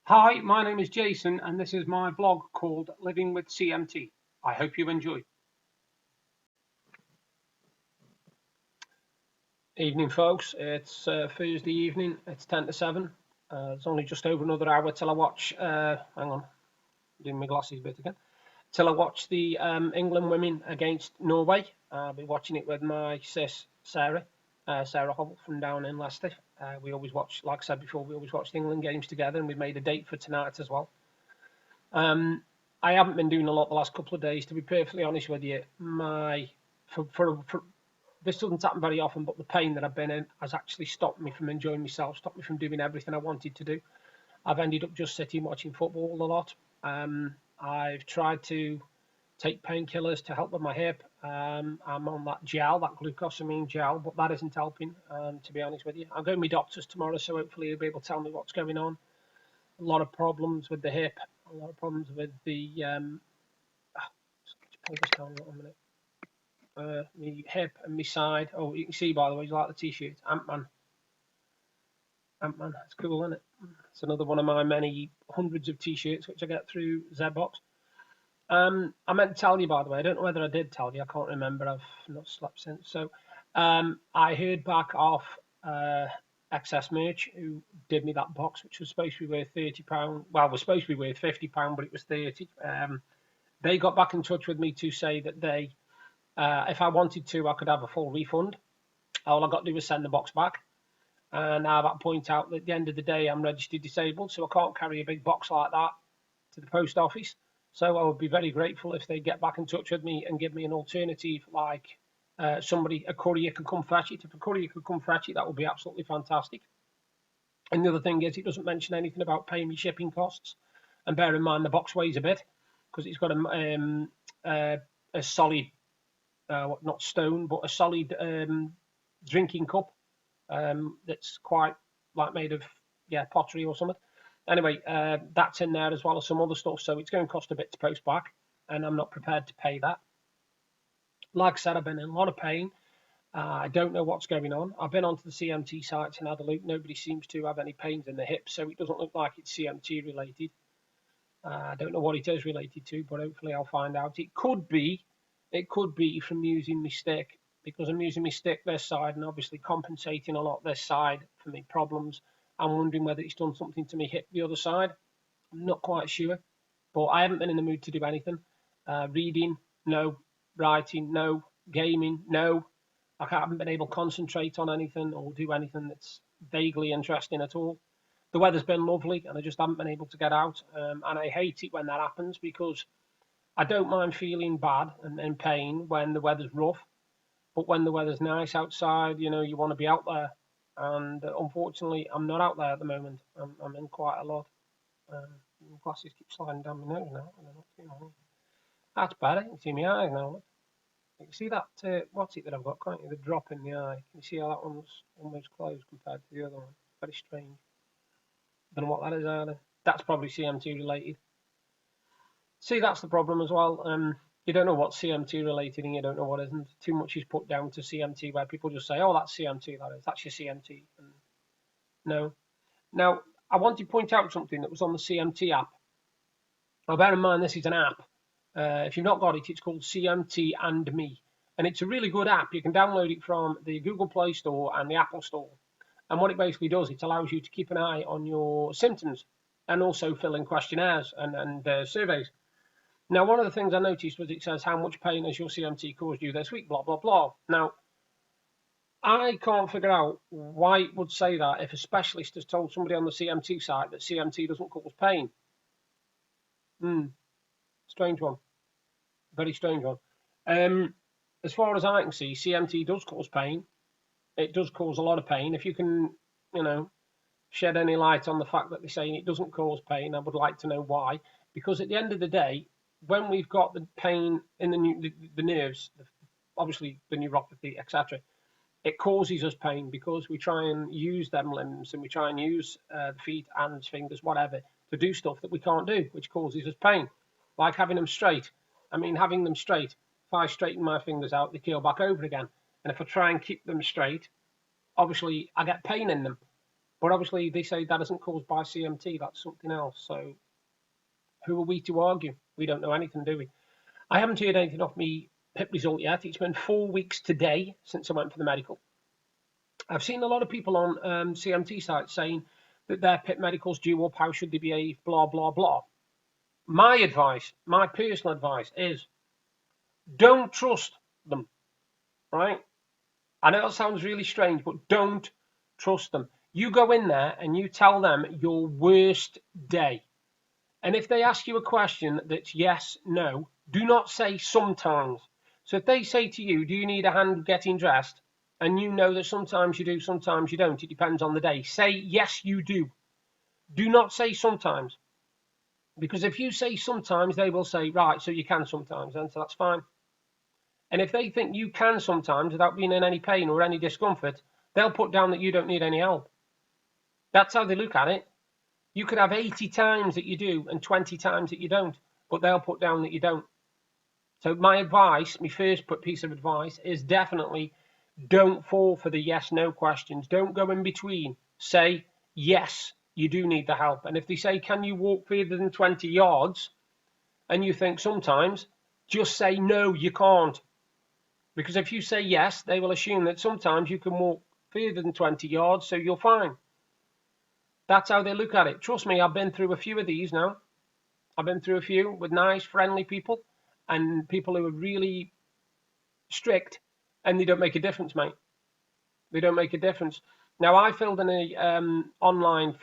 Hi, my name is Jason, and this is my blog called Living with CMT. I hope you enjoy. Evening, folks. It's Thursday evening. It's 10 to 7. It's only just over another hour till I watch. Hang on, doing my glasses bit again. Till I watch the England women against Norway. I'll be watching it with my sis Sarah, Sarah Hubble from down in Leicester. We always watch, like I said before, we always watch the England games together, and we made a date for tonight as well. I haven't been doing a lot the last couple of days, to be perfectly honest with you. For this doesn't happen very often, but the pain that I've been in has actually stopped me from enjoying myself, stopped me from doing everything I wanted to do. I've ended up just sitting watching football a lot. I've tried to take painkillers to help with my hip. I'm on that gel, that glucosamine gel, but that isn't helping, to be honest with you. I'll go to my doctor's tomorrow, so hopefully he'll be able to tell me what's going on. A lot of problems with the hip, a lot of problems with the pull this down a little minute. My hip and my side. Oh, you can see, by the way, you like the t-shirt. Ant-Man. Ant-Man. It's cool, isn't it? It's another one of my many hundreds of t-shirts which I get through Zbox. I meant to tell you, by the way, I don't know whether I did tell you. I can't remember. I've not slept since. So I heard back off Excess Merch, who did me that box, which was supposed to be worth £30. Well, it was supposed to be worth £50, but it was 30. They got back in touch with me to say that they, if I wanted to, I could have a full refund. All I got to do was send the box back. And I've got to point out that at the end of the day, I'm registered disabled, so I can't carry a big box like that to the post office. So I would be very grateful if they get back in touch with me and give me an alternative, like a courier could come fetch it. If a courier could come fetch it, that would be absolutely fantastic. And the other thing is, it doesn't mention anything about paying me shipping costs. And bear in mind, the box weighs a bit because it's got a solid, not stone, but a solid drinking cup that's quite like made of pottery or something. Anyway, that's in there as well as some other stuff, so it's going to cost a bit to post back, and I'm not prepared to pay that. Like I said, I've been in a lot of pain. I don't know what's going on. I've been onto the CMT sites and had a look. Nobody seems to have any pains in the hips, so it doesn't look like it's CMT related. I don't know what it is related to, but hopefully I'll find out. It could be from using my stick, because I'm using my stick this side and obviously compensating a lot this side for my problems. I'm wondering whether it's done something to me hip the other side. I'm not quite sure, but I haven't been in the mood to do anything. Reading, no. Writing, no. Gaming, no. I haven't been able to concentrate on anything or do anything that's vaguely interesting at all. The weather's been lovely, and I just haven't been able to get out. And I hate it when that happens, because I don't mind feeling bad and in pain when the weather's rough, but when the weather's nice outside, you want to be out there. And unfortunately, I'm not out there at the moment. I'm in quite a lot. My glasses keep sliding down my nose now. I don't know what's going on. That's better. You can see my eyes now. You can see that, what's it that I've got, can't you? The drop in the eye. Can you see how that one's almost closed compared to the other one? Very strange. Don't know what that is either. That's probably CMT related. See, that's the problem as well. You don't know what's CMT related and you don't know what isn't. Too much is put down to CMT, where people just say, oh, that's CMT, that's your CMT. And no. Now, I want to point out something that was on the CMT app. Now, bear in mind, this is an app. If you've not got it, it's called CMT and Me. And it's a really good app. You can download it from the Google Play Store and the Apple Store. And what it basically does, it allows you to keep an eye on your symptoms and also fill in questionnaires and surveys. Now, one of the things I noticed was it says, how much pain has your CMT caused you this week, blah, blah, blah. Now, I can't figure out why it would say that if a specialist has told somebody on the CMT site that CMT doesn't cause pain. Strange one. Very strange one. As far as I can see, CMT does cause pain. It does cause a lot of pain. If you can, shed any light on the fact that they're saying it doesn't cause pain, I would like to know why. Because at the end of the day, when we've got the pain in the nerves, obviously the neuropathy, etc., it causes us pain because we try and use them limbs and we try and use the feet, hands, fingers, whatever, to do stuff that we can't do, which causes us pain. Like having them straight. I mean, having them straight, if I straighten my fingers out, they keel back over again. And if I try and keep them straight, obviously I get pain in them. But obviously they say that isn't caused by CMT, that's something else. So who are we to argue? We don't know anything, do we? I haven't heard anything off me PIP result yet. It's been 4 weeks today since I went for the medical. I've seen a lot of people on CMT sites saying that their PIP medical's due up, how should they behave, blah, blah, blah. My advice, my personal advice is don't trust them, right? I know it sounds really strange, but don't trust them. You go in there and you tell them your worst day. And if they ask you a question that's yes, no, do not say sometimes. So if they say to you, do you need a hand getting dressed? And you know that sometimes you do, sometimes you don't. It depends on the day. Say, yes, you do. Do not say sometimes. Because if you say sometimes, they will say, right, so you can sometimes. And so that's fine. And if they think you can sometimes without being in any pain or any discomfort, they'll put down that you don't need any help. That's how they look at it. You could have 80 times that you do and 20 times that you don't, but they'll put down that you don't. So my advice, my first piece of advice is definitely don't fall for the yes, no questions. Don't go in between. Say, yes, you do need the help. And if they say, can you walk further than 20 yards? And you think sometimes, just say, no, you can't. Because if you say yes, they will assume that sometimes you can walk further than 20 yards, so you're fine. That's how they look at it. Trust me, I've been through a few of these now. I've been through a few with nice, friendly people and people who are really strict, and they don't make a difference, mate. They don't make a difference. Now, I filled in a online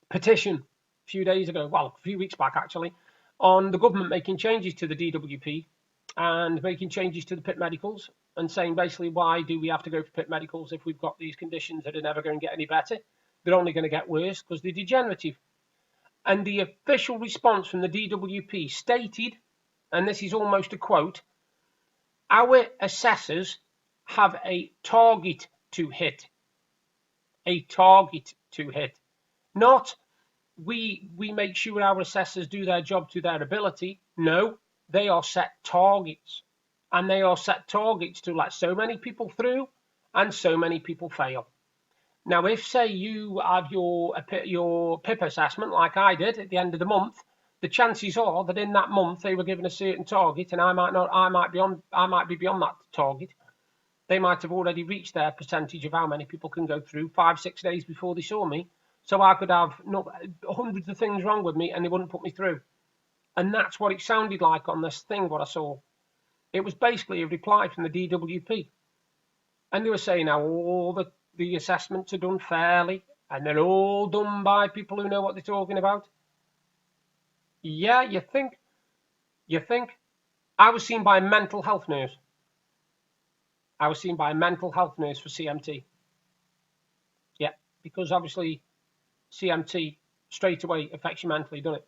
petition a few days ago, well, a few weeks back actually, on the government making changes to the DWP and making changes to the PIP medicals and saying basically, why do we have to go for PIP medicals if we've got these conditions that are never going to get any better? They're only going to get worse because they're degenerative. And the official response from the DWP stated, and this is almost a quote, our assessors have a target to hit. A target to hit. Not we make sure our assessors do their job to their ability. No, they are set targets. And they are set targets to let so many people through and so many people fail. Now, if, say, you have your PIP assessment, like I did at the end of the month, the chances are that in that month they were given a certain target, and I might be beyond that target. They might have already reached their percentage of how many people can go through 5-6 days before they saw me. So I could have hundreds of things wrong with me, and they wouldn't put me through. And that's what it sounded like on this thing, what I saw. It was basically a reply from the DWP. And they were saying how all the assessments are done fairly, and they're all done by people who know what they're talking about. Yeah, you think. I was seen by a mental health nurse. I was seen by a mental health nurse for CMT. Yeah, because obviously CMT straight away affects you mentally, doesn't it?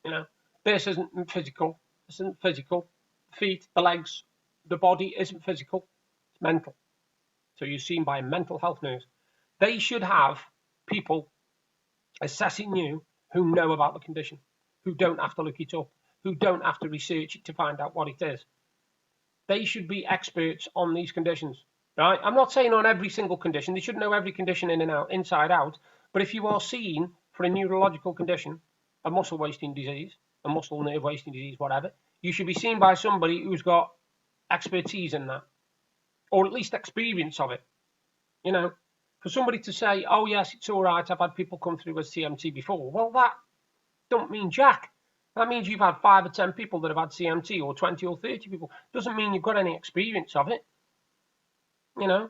You know, this isn't physical. This isn't physical. The feet, the legs, the body isn't physical. It's mental. So you're seen by a mental health nurse. They should have people assessing you who know about the condition, who don't have to look it up, who don't have to research it to find out what it is. They should be experts on these conditions, right? I'm not saying on every single condition. They should know every condition in and out, inside out. But if you are seen for a neurological condition, a muscle wasting disease, a muscle nerve wasting disease, whatever, you should be seen by somebody who's got expertise in that, or at least experience of it. You know, for somebody to say, oh yes, it's all right, I've had people come through with CMT before, well, that don't mean jack. That means you've had 5 or 10 people that have had CMT, or 20 or 30 people. Doesn't mean you've got any experience of it. You know,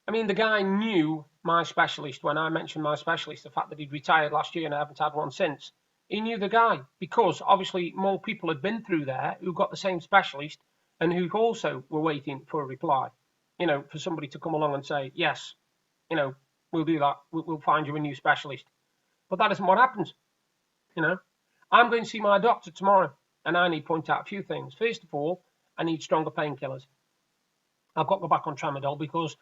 I mean, the guy knew my specialist when I mentioned my specialist, the fact that he'd retired last year and I haven't had one since. He knew the guy because obviously more people had been through there who got the same specialist and who also were waiting for a reply. You know, for somebody to come along and say, yes, you know, we'll do that. We'll find you a new specialist. But that isn't what happens. You know, I'm going to see my doctor tomorrow and I need to point out a few things. First of all, I need stronger painkillers. I've got to go back on tramadol because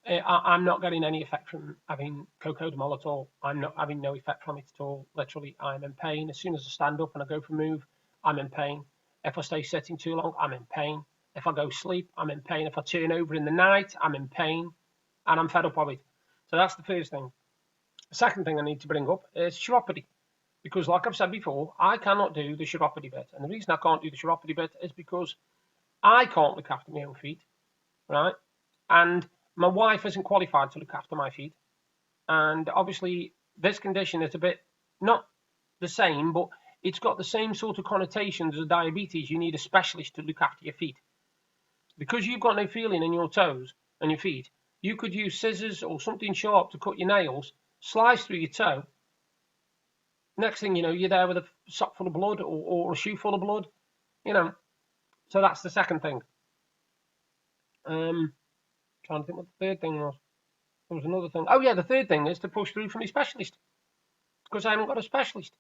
I'm not getting any effect from having cocodamol at all. I'm not having no effect from it at all. Literally, I'm in pain. As soon as I stand up and I go for a move, I'm in pain. If I stay sitting too long, I'm in pain. If I go sleep, I'm in pain. If I turn over in the night, I'm in pain. and I'm fed up of it. So that's the first thing. The second thing I need to bring up is chiropody. Because like I've said before, I cannot do the chiropody bit. And the reason I can't do the chiropody bit is because I can't look after my own feet, right? And my wife isn't qualified to look after my feet. And obviously this condition is a bit, not the same, but it's got the same sort of connotations as diabetes. You need a specialist to look after your feet. Because you've got no feeling in your toes and your feet, you could use scissors or something sharp to cut your nails, slice through your toe. Next thing you know, you're there with a sock full of blood or a shoe full of blood, you know. So that's the second thing. Trying to think what the third thing was. There was another thing. Oh yeah, the third thing is to push through from a specialist, because I haven't got a specialist,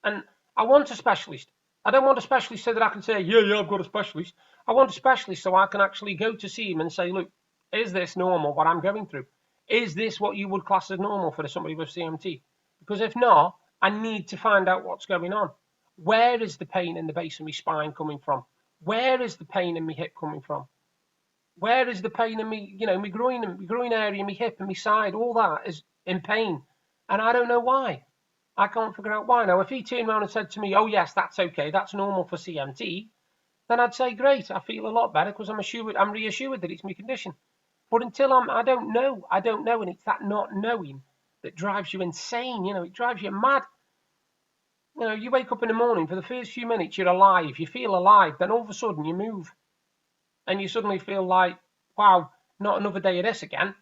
and I want a specialist. I don't want a specialist so that I can say, yeah, I've got a specialist. I want a specialist so I can actually go to see him and say, look, is this normal, what I'm going through? Is this what you would class as normal for somebody with CMT? Because if not, I need to find out what's going on. Where is the pain in the base of my spine coming from? Where is the pain in my hip coming from? Where is the pain in me, my groin area, my hip and my side, all that is in pain. And I don't know why. I can't figure out why. Now, if he turned around and said to me, oh, yes, that's okay, that's normal for CMT, then I'd say, great, I feel a lot better because I'm reassured that it's my condition. But until I don't know, and it's that not knowing that drives you insane, it drives you mad. You wake up in the morning, for the first few minutes, you're alive, you feel alive, then all of a sudden you move, and you suddenly feel like, wow, not another day of this again.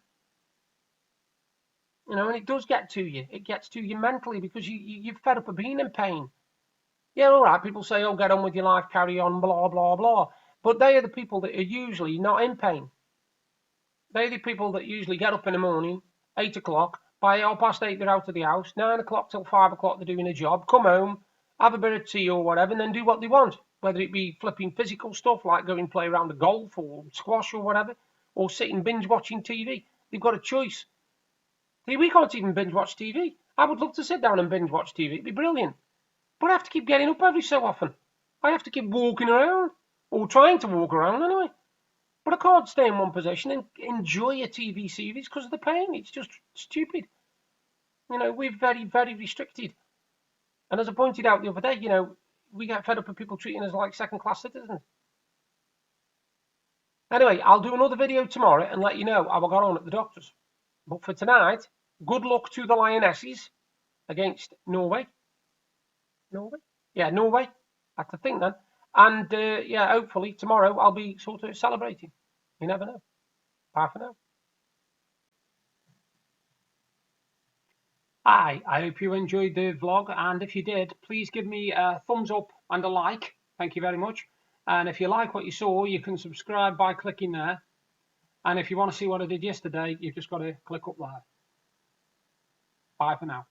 And it does get to you. It gets to you mentally because you're fed up of being in pain. Yeah, all right, people say, oh, get on with your life, carry on, blah, blah, blah. But they are the people that are usually not in pain. They're the people that usually get up in the morning, 8 o'clock, by 8:30 they're out of the house, 9 o'clock till 5 o'clock they're doing a job, come home, have a bit of tea or whatever, and then do what they want. Whether it be flipping physical stuff like going play around the golf or squash or whatever, or sitting binge watching TV. They've got a choice. See, we can't even binge watch TV. I would love to sit down and binge watch TV. It'd be brilliant. But I have to keep getting up every so often. I have to keep walking around, or trying to walk around anyway. But I can't stay in one position and enjoy a TV series because of the pain. It's just stupid. We're very, very restricted. And as I pointed out the other day, we get fed up with people treating us like second-class citizens. Anyway, I'll do another video tomorrow and let you know how I got on at the doctor's. But for tonight, good luck to the Lionesses against Norway. Norway? Yeah, Norway. That's the thing then. And hopefully tomorrow I'll be sort of celebrating. You never know. Bye for now. Hi, I hope you enjoyed the vlog, and if you did, please give me a thumbs up and a like. Thank you very much. And if you like what you saw, you can subscribe by clicking there. And if you want to see what I did yesterday, you've just got to click up there. Bye for now.